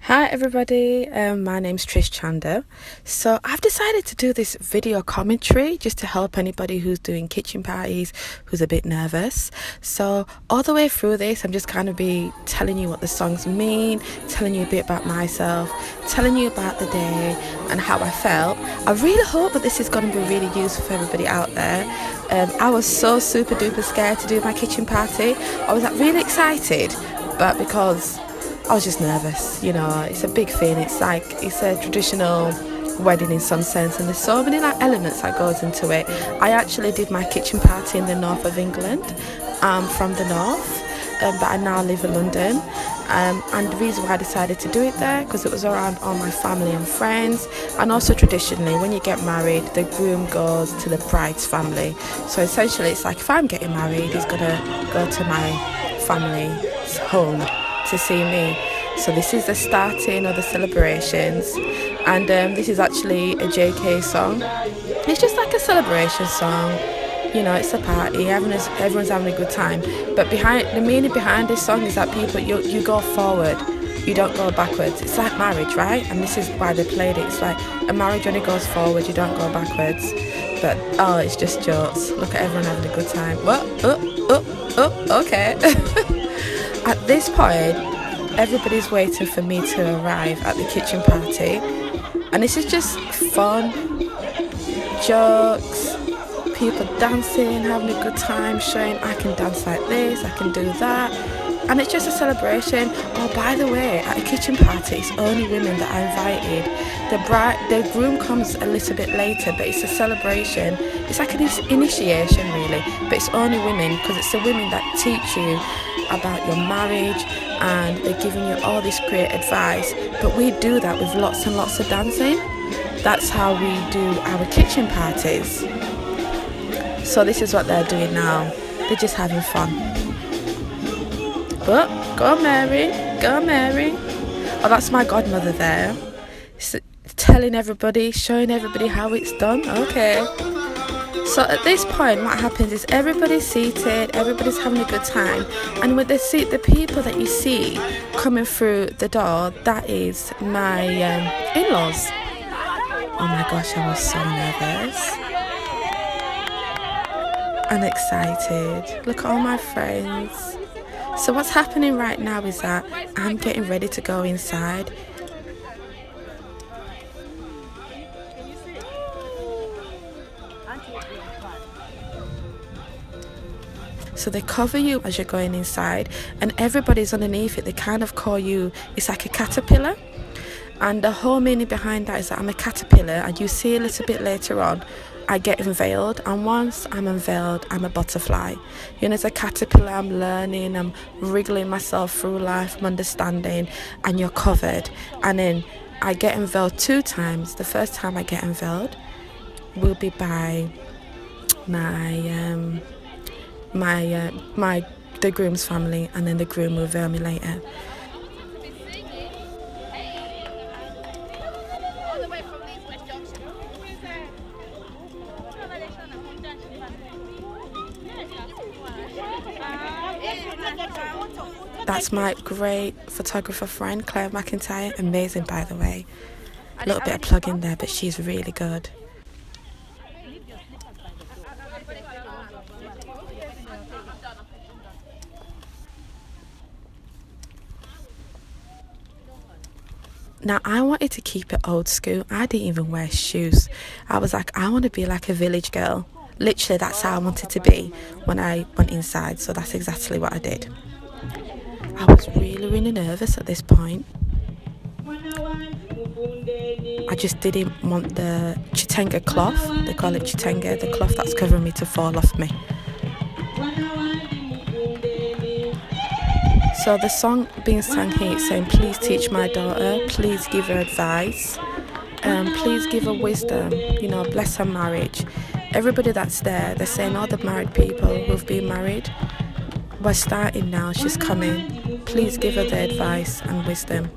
Hi everybody, my name's Trish Chanda. So I've decided to do this video commentary just to help anybody who's doing kitchen parties, who's a bit nervous. So all the way through this, I'm just going to be telling you what the songs mean, telling you a bit about myself, telling you about the day and how I felt. I really hope that this is going to be really useful for everybody out there. I was so super duper scared to do my kitchen party. I was really excited, but because I was just nervous, you know. It's a big thing. It's a traditional wedding in some sense, and there's so many elements that goes into it. I actually did my kitchen party in the north of England. I'm from the north, but I now live in London. And the reason why I decided to do it there, because it was around all my family and friends. And also traditionally, when you get married, the groom goes to the bride's family. So essentially, it's like if I'm getting married, he's gonna go to my family's home to see me. So this is the starting of the celebrations, and this is actually a JK song. It's just like a celebration song, you know. It's a party, everyone's having a good time, but the meaning behind this song is that people, you go forward, you don't go backwards. It's like marriage, right? And this is why they played it. It's like a marriage when it goes forward, you don't go backwards. But oh, it's just jokes. Look at everyone having a good time. Okay. At this point, everybody's waiting for me to arrive at the kitchen party, and this is just fun, jokes, people dancing, having a good time, showing I can dance like this, I can do that, and it's just a celebration. Oh, by the way, at a kitchen party, it's only women that I invited. The groom comes a little bit later, but it's a celebration. It's like an initiation, really, but it's only women, because it's the women that teach you about your marriage, and they're giving you all this great advice. But we do that with lots and lots of dancing. That's how we do our kitchen parties. So this is what they're doing now. They're just having fun. But go Mary, go Mary. Oh, that's my godmother there. Telling everybody, showing everybody how it's done. Okay. So at this point, what happens is everybody's seated, everybody's having a good time, and with the people that you see coming through the door, that is my in-laws. Oh my gosh, I was so nervous and excited. Look at all my friends. So what's happening right now is that I'm getting ready to go inside. So they cover you as you're going inside, and everybody's underneath it. They kind of call you, it's like a caterpillar, and the whole meaning behind that is that I'm a caterpillar, and you see a little bit later on I get unveiled, and once I'm unveiled, I'm a butterfly. You know, as a caterpillar, I'm learning, I'm wriggling myself through life, I'm understanding, and you're covered. And then I get unveiled 2 times. The first time I get unveiled will be by the groom's family, and then the groom will veil me later. That's my great photographer friend, Claire McIntyre. Amazing, by the way. A little bit of plug in there, but she's really good. Now, I wanted to keep it old school. I didn't even wear shoes. I was like, I want to be like a village girl. Literally, that's how I wanted to be when I went inside. So that's exactly what I did. I was really nervous at this point. I just didn't want the chitenga cloth. They call it chitenga, the cloth that's covering me, to fall off me. So the song being sung here is saying, please teach my daughter, please give her advice, please give her wisdom, you know, bless her marriage. Everybody that's there, they're saying all the married people who've been married, we're starting now, she's coming, please give her the advice and wisdom.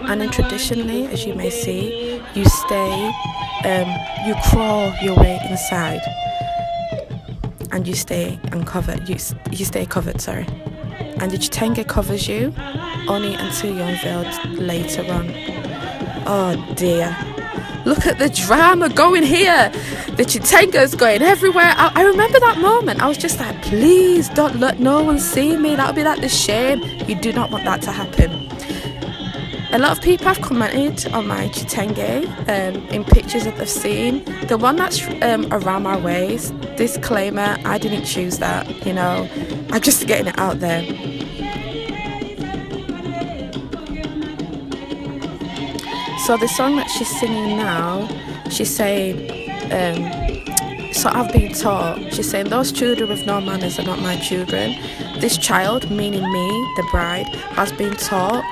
And then traditionally, as you may see, you crawl your way inside, and you stay uncovered, you stay covered, sorry. and the chitenge covers you only until you're unveiled later on. Oh dear, look at the drama going here. The chitenge's going everywhere. I remember that moment. I was just like, please don't let no one see me. That would be like the shame. You do not want that to happen. A lot of people have commented on my chitenge in pictures that they've seen. The one that's around my waist, disclaimer, I didn't choose that, you know. I'm just getting it out there. So the song that she's singing now, she's saying, so I've been taught, she's saying, those children with no manners are not my children. This child, meaning me, the bride, has been taught.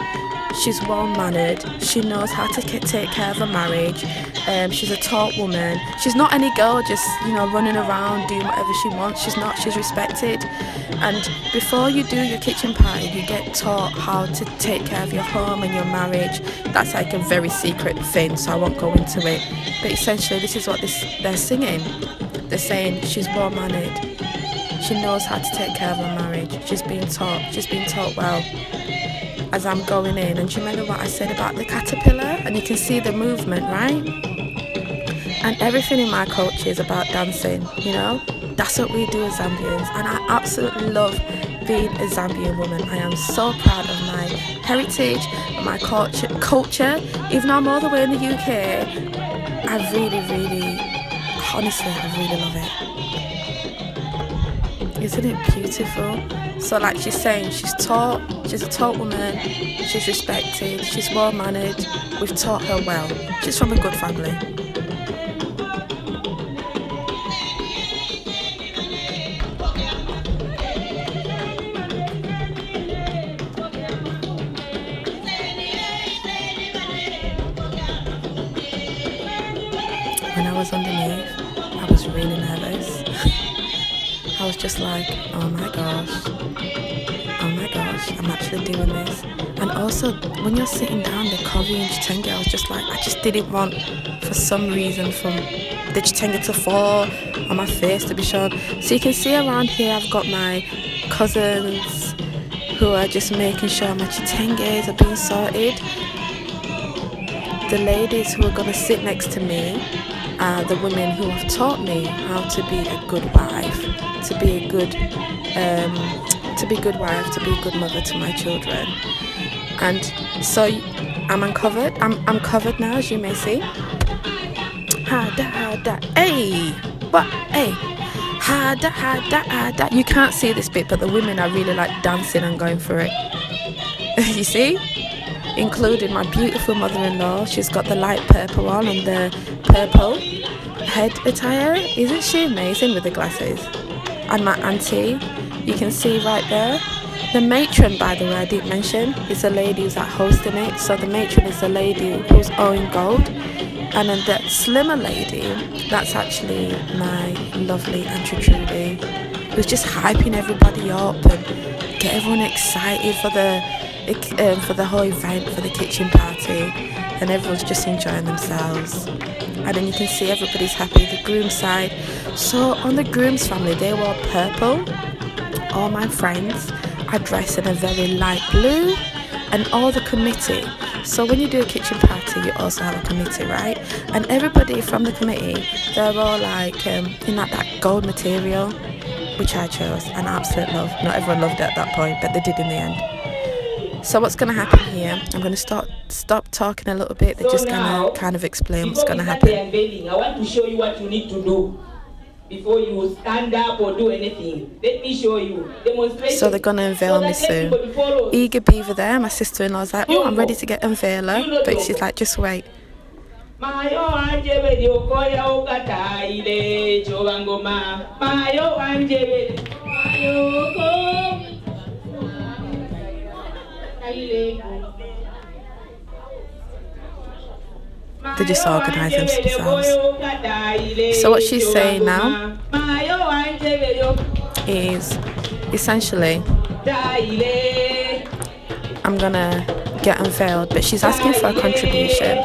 She's well-mannered. She knows how to take care of a marriage. She's a taught woman. She's not any girl just, you know, running around doing whatever she wants. She's not. She's respected. And before you do your kitchen party, you get taught how to take care of your home and your marriage. That's like a very secret thing, so I won't go into it. But essentially, this is what they're singing. They're saying she's well-mannered. She knows how to take care of her marriage. She's being taught. She's being taught well. As I'm going in, and do you remember what I said about the caterpillar? And you can see the movement, right? And everything in my culture is about dancing, you know? That's what we do as Zambians, and I absolutely love being a Zambian woman. I am so proud of my heritage, and my culture. Even though I'm all the way in the UK, I really, honestly, I really love it. Isn't it beautiful? So like she's saying, she's a taught woman, she's respected, she's well-mannered, we've taught her well. She's from a good family. When I was underneath, I was really nervous. I was just like, oh my gosh, I'm actually doing this. And also, when you're sitting down, the curry and chitenge, I was just like, I just didn't want, for some reason, from the chitenge to fall on my face to be shown. So you can see around here, I've got my cousins who are just making sure my chitenges are being sorted. The ladies who are going to sit next to me are the women who have taught me how to be a good wife, to be a good wife, to be a good mother to my children. And so I'm uncovered. I'm covered now, as you may see. Ha da, hey, what, hey, ha da. You can't see this bit, but the women are really like dancing and going for it. You see? Including my beautiful mother-in-law. She's got the light purple on and the purple head attire. Isn't she amazing with the glasses? And my auntie, you can see right there. The matron, by the way, I didn't mention, is the lady who's hosting it. So the matron is the lady who's owing gold. And then the slimmer lady, that's actually my lovely Auntie Trudy, who's just hyping everybody up and get everyone excited for the whole event, for the kitchen party, and everyone's just enjoying themselves. And then you can see everybody's happy, the groom's side. So on the groom's family, they wore purple. All my friends are dressed in a very light blue, and all the committee. So when you do a kitchen party, you also have a committee, right? And everybody from the committee, they're all like in that gold material, which I chose, and I absolutely love. Not everyone loved it at that point, but they did in the end. So what's going to happen here, I'm going to stop talking a little bit. They're just going to kind of explain what's going to happen. I want to show you what you need to do before you stand up or do anything. Let me show you. Demonstration. So they're going to unveil me soon. Eager Beaver there, my sister-in-law's like, oh, I'm ready to get unveiler. But she's like, just wait. They just organise themselves. So what she's saying now is essentially I'm gonna get unveiled, but she's asking for a contribution.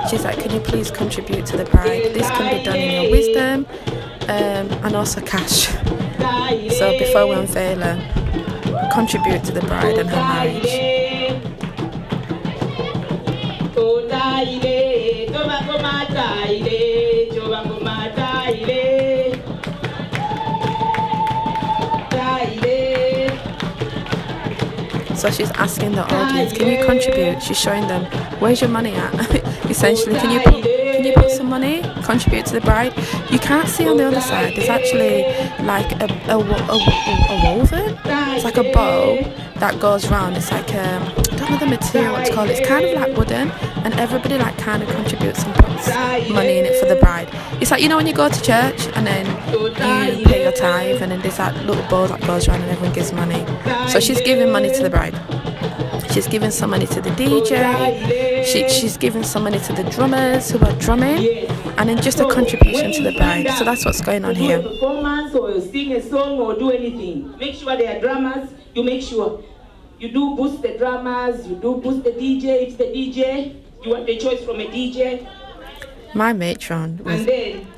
She's like, can you please contribute to the bride? This can be done in your wisdom and also cash. So before we unveil her, contribute to the bride and her marriage. So she's asking the audience, can you contribute? She's showing them, where's your money at? Essentially, can you put some money, contribute to the bride? You can't see on the other side, there's actually like a woven. It's like a bow that goes round. It's like, I don't know the material, what it's called. It's kind of like wooden, and everybody like kind of contributes and puts money in it for the bride. It's like, you know, when you go to church and then you pay your tithe, and then there's that little bowl that goes around and everyone gives money. So she's giving money to the bride. She's giving some money to the DJ. She's giving some money to the drummers who are drumming, and then just a contribution to the bride. So that's what's going on here. Performance, or sing a song or do anything. Make sure there are drummers. You make sure you do boost the drummers. You do boost the DJ. If the DJ, you want the choice from a DJ. My matron was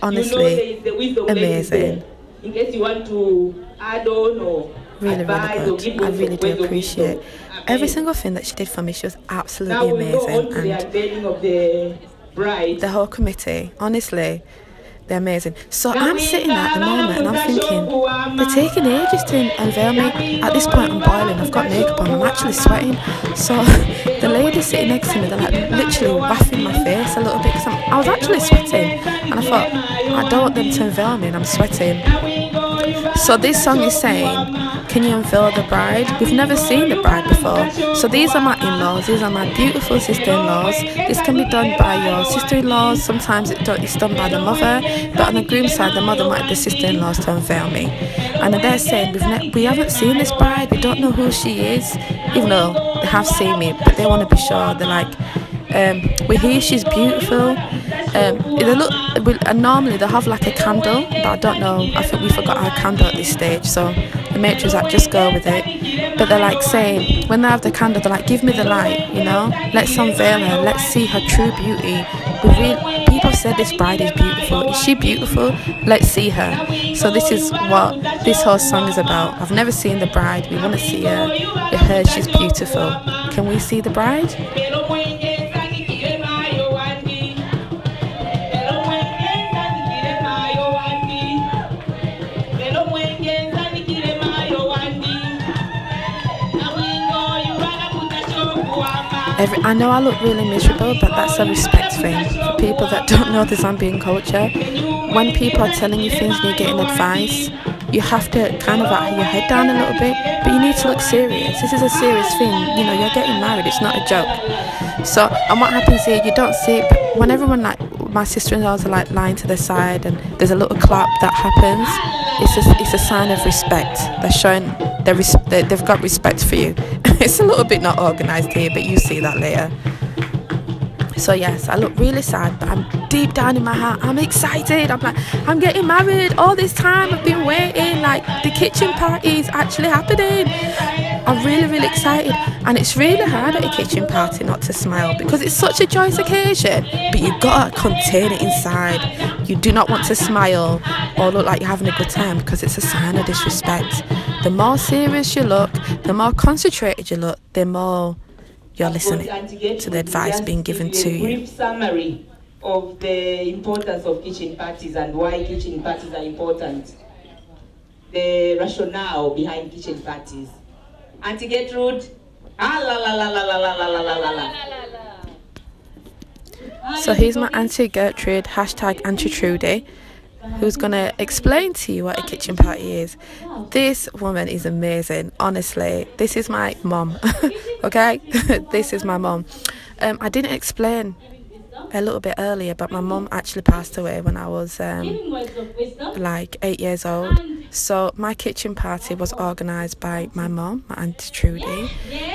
honestly amazing. In case you want to add on or really good. I really do appreciate every single thing that she did for me. She was absolutely amazing, and the whole committee, honestly, they're amazing. So I'm sitting there at the moment and I'm thinking, they're taking ages to unveil me. At this point I'm boiling, I've got makeup on, I'm actually sweating. So the ladies sitting next to me, they're like literally wafting my face a little bit, because I was actually sweating, and I thought, I don't want them to unveil me and I'm sweating. So this song is saying, can you unveil the bride? We've never seen the bride before. So these are my in-laws, these are my beautiful sister-in-laws. This can be done by your sister-in-laws, sometimes it's done by the mother, but on the groom's side, the mother might have the sister-in-laws to unveil me. And they're saying, we haven't seen this bride, we don't know who she is, even though they have seen me, but they want to be sure. They're like, we hear she's beautiful. Normally they'll have like a candle, but I don't know, I think we forgot our candle at this stage, so the matrons like, just go with it. But they're like saying, when they have the candle, they're like, give me the light, you know, let's unveil her, let's see her true beauty. People said this bride is beautiful. Is she beautiful? Let's see her. So this is what this whole song is about. I've never seen the bride, we want to see her. We heard she's beautiful. Can we see the bride? I know I look really miserable, but that's a respect thing. For people that don't know the Zambian culture, when people are telling you things and you're getting advice, you have to kind of have your head down a little bit, but you need to look serious. This is a serious thing, you know, you're getting married, it's not a joke. So, and what happens here, you don't see it, but when everyone, like my sister-in-laws are like lying to the side and there's a little clap that happens, it's a sign of respect. They're showing they've got respect for you. It's a little bit not organised here, but you see that later. So yes, I look really sad, but I'm deep down in my heart, I'm excited. I'm like, I'm getting married. All this time I've been waiting, like the kitchen party is actually happening. I'm really, really excited. And it's really hard at a kitchen party not to smile, because it's such a joyous occasion, but you've got to contain it inside. You do not want to smile or look like you're having a good time, because it's a sign of disrespect. The more serious you look, the more concentrated you look, the more you're listening to the advice being given to you. A brief summary of the importance of kitchen parties and why kitchen parties are important. The rationale behind kitchen parties. Auntie Gertrude, So here's my Auntie Gertrude, hashtag Auntie Trudy, who's going to explain to you what a kitchen party is. This woman is amazing, honestly. This is my mom, okay? This is my mom. I didn't explain a little bit earlier, but my mom actually passed away when I was like 8 years old. So my kitchen party was organised by my mom, my Auntie Trudy,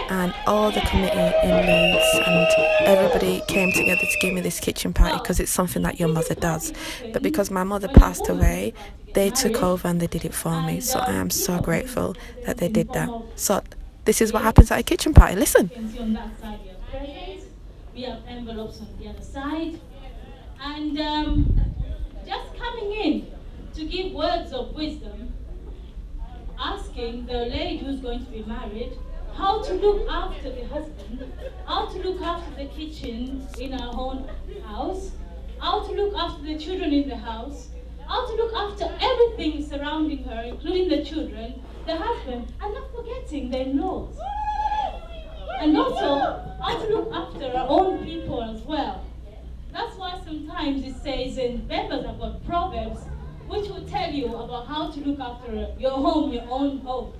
and all the committee in Leeds, and everybody came together to give me this kitchen party, because it's something that your mother does. But because my mother passed away, they took over and they did it for me. So I am so grateful that they did that. So this is what happens at a kitchen party. Listen. We have envelopes on the other side, and just coming in to give words of wisdom asking the lady who's going to be married how to look after the husband, how to look after the kitchen in her own house, how to look after the children in the house, how to look after everything surrounding her, including the children, the husband, and not forgetting their in-laws. And also, how to look after our own people as well. That's why sometimes it says in members have got proverbs which will tell you about how to look after your home, your own home.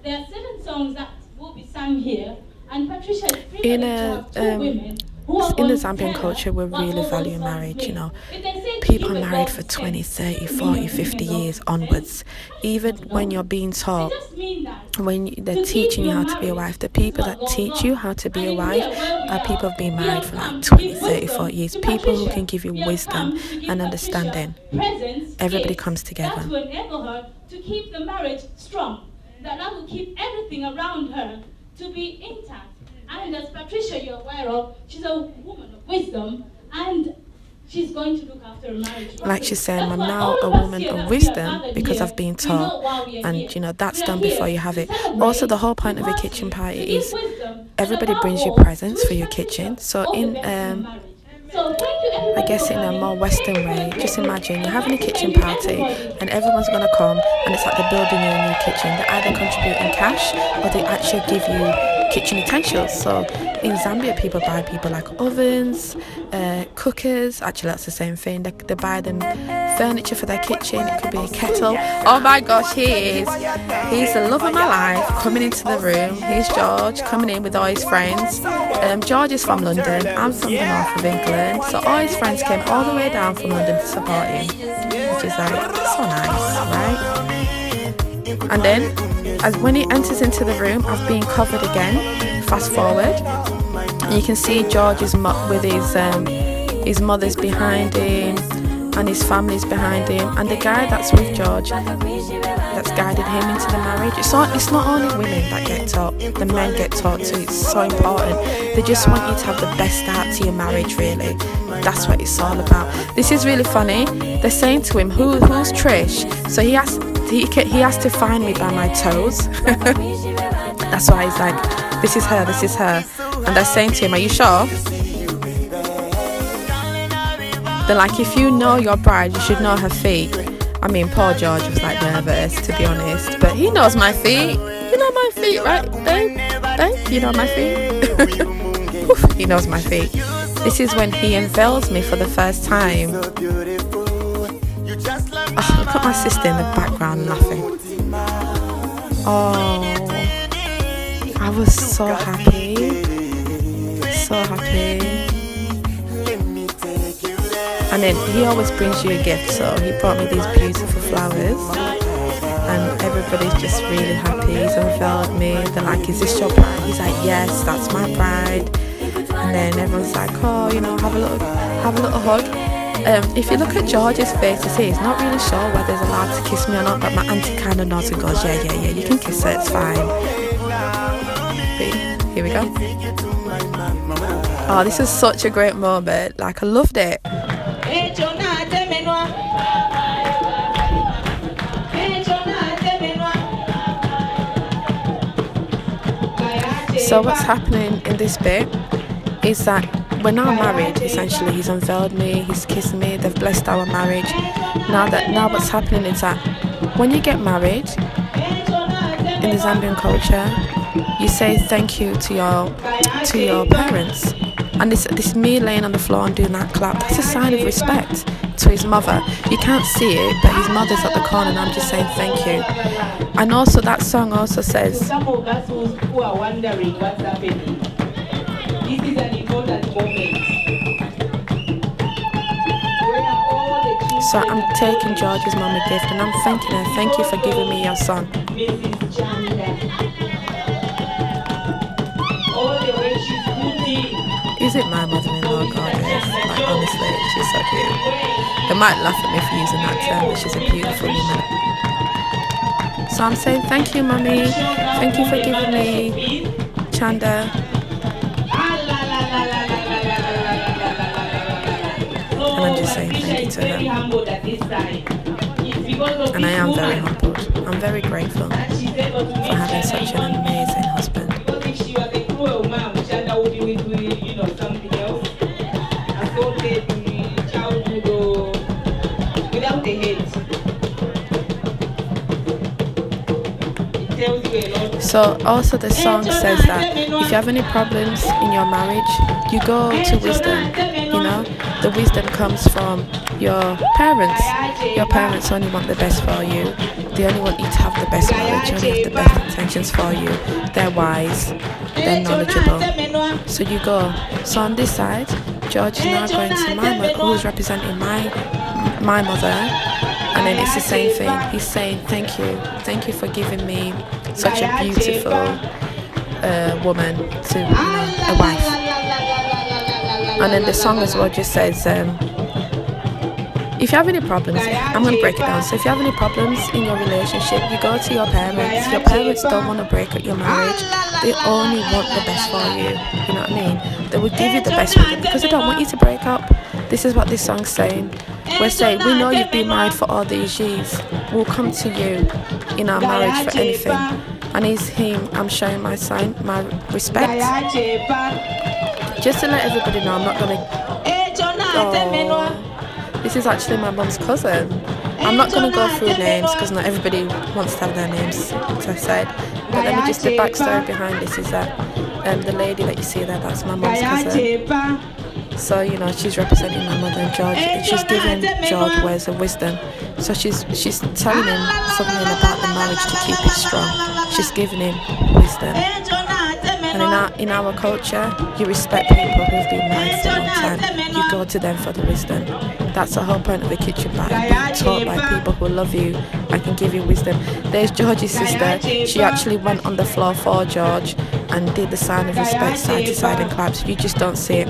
There are 7 songs that will be sung here, and Patricia is privileged to have 2 women who are in the going to Zambian tell culture, we us what really all value those marriage, songs you know. mean. If they say to People give are a married dog for 10, 20, 30, it 40, means 50 giving a years dog 10. onwards. Even when you're being taught, It just means that when they're to teaching keep you how your to be a marriage wife, the people is that what teach goes you on. how to be And a in wife here where we are people are, who've been we married have for come like to 20, give 30, wisdom 40 years. to People who Patricia. can give you We have wisdom come to give and Patricia understanding. presence, Everybody gifts comes together. that will enable her to keep the marriage strong, that will keep everything around her to be intact. And as Patricia, you're aware of, she's a woman of wisdom, and she's going to look after her marriage. Like she's saying, That's I'm why now all a of us woman here of that we are wisdom gathered because here, I've been we know taught, why we are and here. you know that's We are done here before you have to it. celebrate, Also, the whole point to of a party, kitchen to party give is wisdom, and everybody above brings you all, presents to for your wish kitchen. Patricia So all the in best in marriage. So thank you I everybody guess for in a coming. more Western Thank you way, for just coming. imagine you're And having a thank you, kitchen thank you, party everybody. and everyone's going to come, and it's like they're building you a new kitchen. They either contribute in cash or they actually give you kitchen utensils. So in Zambia, people buy people like ovens, cookers. Actually, that's the same thing. They buy them furniture for their kitchen. It could be a kettle. Oh my gosh, he is. He's the love of my life coming into the room. Here's George coming in with all his friends. George is from London. I'm from the north of England. So all his friends came all the way down from London to support him, which is like so nice, right? And then, as when he enters into the room, I've been covered again. Fast forward, and you can see George is with his mother's behind him, and his family's behind him, and the guy that's with George, that's guided him into the marriage. It's not only women that get taught, the men get taught too. It's so important. They just want you to have the best start to your marriage, really. That's what it's all about. This is really funny. They're saying to him, who's Trish? So he has to find me by my toes. That's why he's like, this is her. And they're saying to him, are you sure? They're like, if you know your bride, you should know her feet. I mean, poor George was like nervous, to be honest, but he knows my feet. You know my feet, right, babe? You know my feet? Oof, he knows my feet. This is when he unveils me for the first time. Oh, look at my sister in the background laughing. Oh, I was so happy. So happy. And then he always brings you a gift, so he brought me these beautiful flowers, and everybody's just really happy. He's unveiled me. They're like, is this your bride? He's like, yes, that's my bride. And then everyone's like, oh, you know, have a little hug. If you look at George's face, you see he's not really sure whether he's allowed to kiss me or not, but my auntie kind of nods and goes, yeah, you can kiss her, it's fine. But here we go. Oh, this is such a great moment. Like, I loved it. So what's happening in this bit is that we're now married. Essentially, he's unveiled me, he's kissed me, they've blessed our marriage. Now what's happening is that when you get married in the Zambian culture, you say thank you to your parents. And this me laying on the floor and doing that clap, that's a sign of respect to his mother. You can't see it, but his mother's at the corner and I'm just saying thank you. And also that song also says, some of us who are wondering what's happening, this is an important moment. so I'm taking George's mum a gift and I'm thanking her. Thank you for giving me your son. Mrs. Chanda. All the way she's cooking. Is it my mother-in-law, goddess? Like, honestly, she's so cute. They might laugh at me for using that term, but she's a beautiful woman. So I'm saying thank you, mummy. Thank you for giving me Chanda. And I'm just saying thank you to her. And I am very humbled. I'm very grateful that she's able to for having such an amazing husband. Because if she was a cruel mom, Chanda would be doing, you know, something else. Assaulted the childhood or without the hate. It tells you a lot. So also the song says that if you have any problems in your marriage, you go to wisdom. You know, the wisdom comes from your parents. Your parents only want the best for you. They only want you to have the best marriage, only have the best intentions for you. They're wise, they're knowledgeable. So you go. So on this side, George is now going to my mother, who's representing my mother, and then it's the same thing. He's saying thank you for giving me such a beautiful woman to, you know, a wife. And then the song as well just says, if you have any problems, I'm going to break it down. So if you have any problems in your relationship, you go to your parents. Your parents don't want to break up your marriage. They only want the best for you. You know what I mean? They will give you the best for you because they don't want you to break up. This is what this song's saying. We're saying, we know you've been married for all these years. We'll come to you in our marriage for anything. And he's him. I'm showing my sign, my respect. Just to let everybody know, I'm not going to... This is actually my mum's cousin. I'm not going to go through names because not everybody wants to have their names, as I said. But let me just, the backstory behind this is that the lady that you see there, that's my mum's cousin. So, you know, she's representing my mother and George, and she's giving George words of wisdom. So she's telling him something about the marriage to keep it strong. She's giving him wisdom. And in our culture, you respect people who've been married for a long time. You go to them for the wisdom. That's the whole point of a kitchen party, being taught by people who love you and can give you wisdom. There's George's sister. She actually went on the floor for George and did the sign of respect side to side and claps. You just don't see it.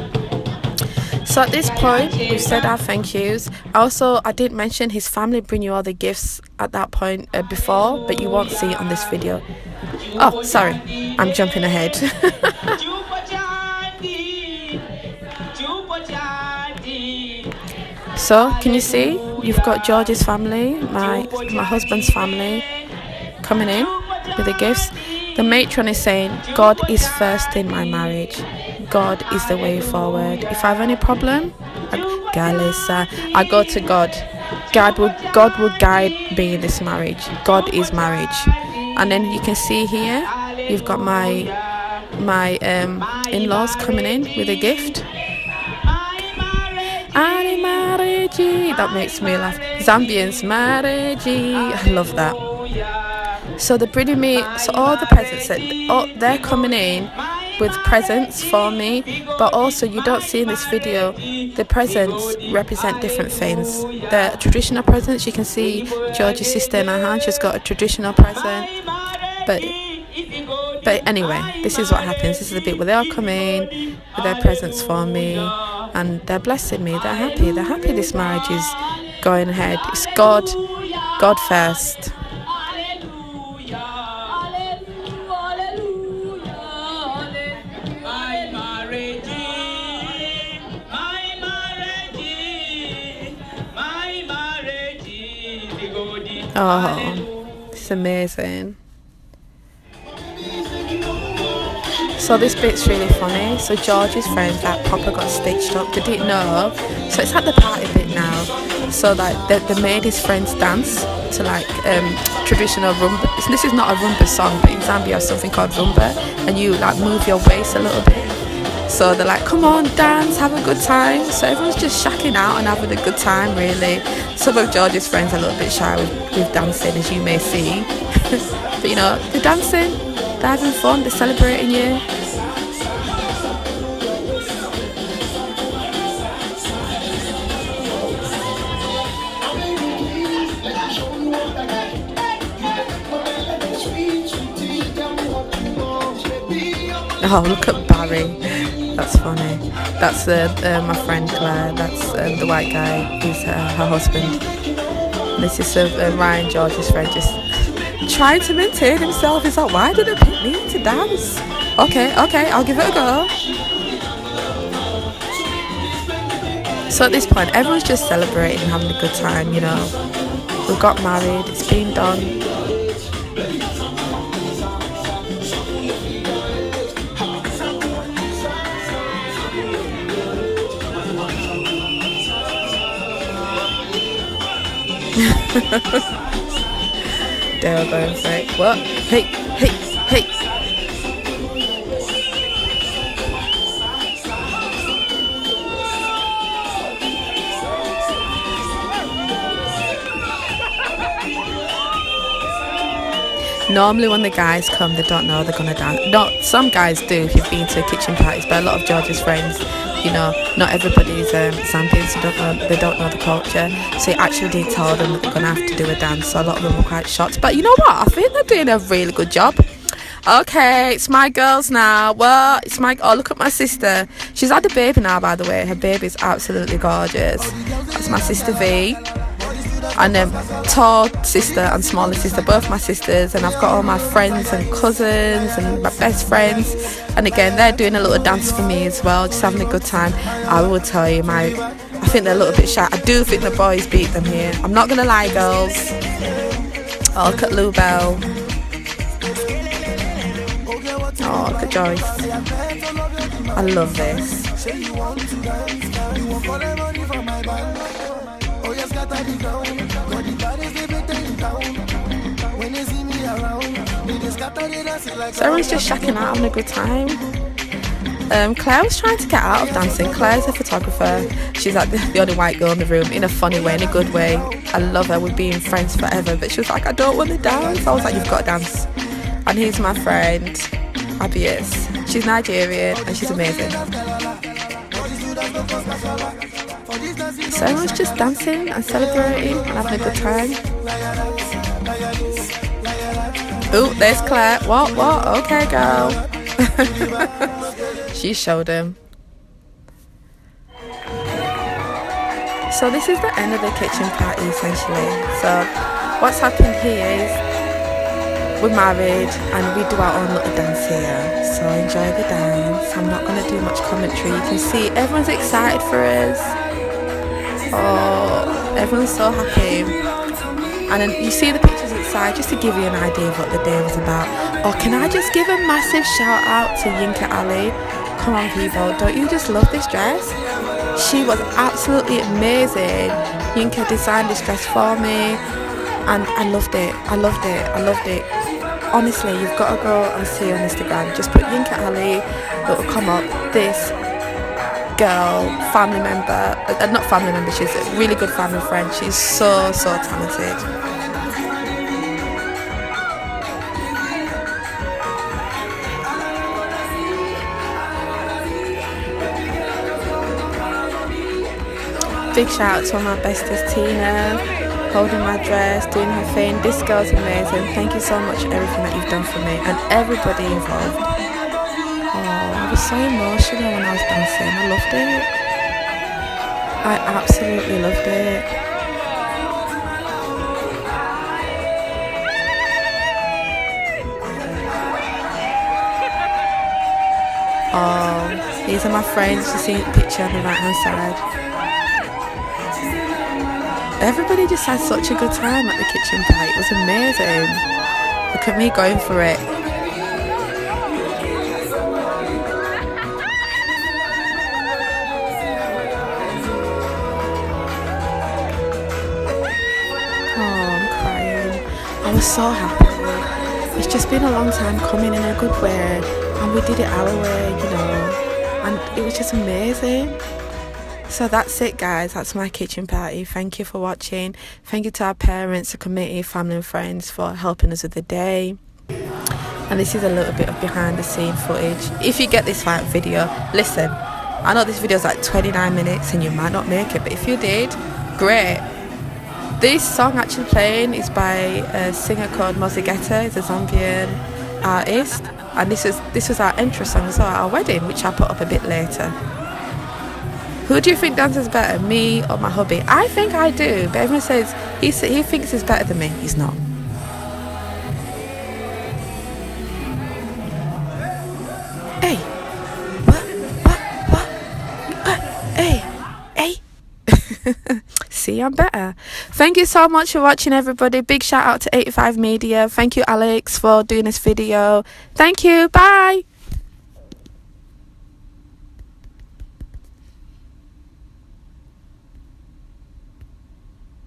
So at this point, we've said our thank yous. Also, I did mention his family bring you all the gifts at that point before, but you won't see it on this video. Oh, sorry, I'm jumping ahead. So, can you see? You've got George's family, my husband's family coming in with the gifts. The matron is saying, God is first in my marriage. God is the way forward. If I have any problem, I go to God. God will guide me in this marriage. God is marriage. And then you can see here, you've got my in-laws coming in with a gift. That makes me laugh. Zambians marriage. I love that. So they're bringing me, so all the presents, they're coming in with presents for me, but also you don't see in this video, the presents represent different things. The traditional presents, you can see George's sister in her hand, she's got a traditional present, but anyway, this is what happens. This is the bit where they all come in with their presents for me and they're blessing me. They're happy this marriage is going ahead. It's God first. Oh, it's amazing. So this bit's really funny. So George's friends, that Papa got stitched up, they didn't know. So it's at the party bit now. So like they made his friends dance to like traditional rumba. This is not a rumba song, but in Zambia you have something called rumba, and you like move your waist a little bit. So they're like, come on, dance, have a good time. So everyone's just shacking out and having a good time, really. Some of George's friends are a little bit shy with dancing, as you may see. But you know, they're dancing, they're having fun, they're celebrating you. Oh, look at Barry. That's funny. That's my friend Claire. That's the white guy. He's her husband. This is Ryan, George's friend, just trying to maintain himself. He's like, why did they pick me to dance? Okay, I'll give it a go. So at this point, everyone's just celebrating and having a good time, you know. We've got married, it's been done. They were going for it. What? Hey, hey, hey. Normally when the guys come, they don't know they're gonna dance. Not some guys do if you've been to kitchen parties, but a lot of George's friends, you know, not everybody's Zambian, so they don't know the culture. So you actually did tell them that they're gonna have to do a dance. So a lot of them were quite shocked. But you know what? I think they're doing a really good job. Okay, it's my girls now. Well, it's my... Oh, look at my sister. She's had a baby now, by the way. Her baby's absolutely gorgeous. That's my sister Vee. And tall sister and smaller sister, both my sisters, and I've got all my friends and cousins and my best friends, and again they're doing a little dance for me as well, just having a good time. I will tell you, I think they're a little bit shy. I do think the boys beat them here, I'm not gonna lie, girls. Oh, look at Lou Bell. Oh, look at Joyce. I love this. So everyone's just shacking out, having a good time. Claire was trying to get out of dancing. Claire's a photographer. She's like the only white girl in the room, in a funny way, in a good way. I love her, we've been friends forever, but she was like, I don't want to dance. I was like, you've got to dance. And he's my friend, Abias. She's Nigerian and she's amazing. So everyone's just dancing and celebrating and having a good time. Oh, there's Claire. What? Okay, girl. She showed him. So this is the end of the kitchen party, essentially. So what's happened here is we're married and we do our own little dance here. So enjoy the dance. I'm not going to do much commentary. You can see everyone's excited for us. Oh, everyone's so happy. And then you see the pictures outside, just to give you an idea of what the day was about. Oh, can I just give a massive shout out to Yinka Alli? Come on, people, don't you just love this dress? She was absolutely amazing. Yinka designed this dress for me and I loved it. Honestly, you've got to go and see on Instagram. Just put Yinka Alli, it will come up. This girl, family member, not family member, she's a really good family friend. She's so talented. Big shout out to one of my besties, Tina, holding my dress, doing her thing. This girl's amazing. Thank you so much for everything that you've done for me and everybody involved. I was so emotional when I was dancing. I loved it. I absolutely loved it. Oh, these are my friends. You see the picture on the right hand side. Everybody just had such a good time at the kitchen party. It was amazing. Look at me going for it. I was so happy. It's just been a long time coming in a good way, and we did it our way, you know, and it was just amazing. So that's it, guys. That's my kitchen party. Thank you for watching. Thank you to our parents, the committee, family and friends for helping us with the day. And this is a little bit of behind the scene footage. If you get this video, listen, I know this video is like 29 minutes and you might not make it, but if you did, great. This song actually playing is by a singer called Mozigeta. He's a Zambian artist, and this was our intro song as well at our wedding, which I put up a bit later. Who do you think dances better, me or my hubby? I think I do, but everyone says he thinks he's better than me. He's not. Hey, what? Hey. See, I'm better. Thank you so much for watching, everybody. Big shout out to 85 Media. Thank you, Alex, for doing this video. Thank you. Bye.